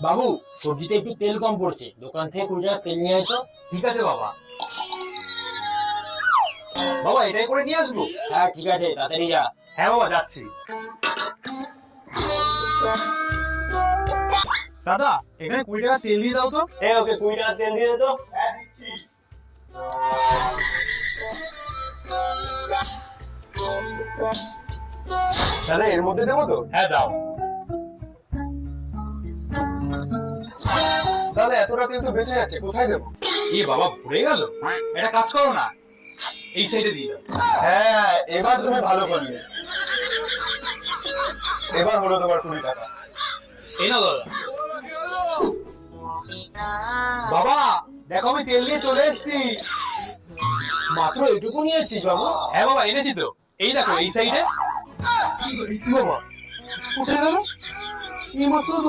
বাবু, সবজিতে একটু তেল কম পড়ছে, দোকান থেকে 20 টাকা তেল নিয়ে আয় তো। ঠিক আছে বাবা। বাবা এটাই করে নিয়ে আসবো? হ্যাঁ ঠিক আছে, তাড়াতাড়ি যা। হ্যাঁ বাবা যাচ্ছি। দাদা এখানে 20 টাকা তেল দিয়ে দাও তো। হ্যাঁ, ওকে 20 টাকা তেল দিয়ে দে তো। হ্যাঁ দিচ্ছি। দাদা এর মধ্যে দেবো তো? হ্যাঁ দাও। দাদা এতটা তেল তো বেঁচে যাচ্ছে, কোথায় দেবো? বাবা ভরে গেল। একটা কাজ করো না, এই সাইডে দিয়ে দাও। হ্যাঁ এবার তুমি ভালো করলে। এবার হলো তোমার 20 টাকা। এই নাও দাদা। বাবা দেখো আমি তেল নিয়ে চলে এসেছি। মাত্র এটুকু নিয়ে এসেছিস বাবু? হ্যাঁ বাবা এনেছি তো, এই দেখো এই সাইডে। বাবা কোথায় গেল? এই মাত্র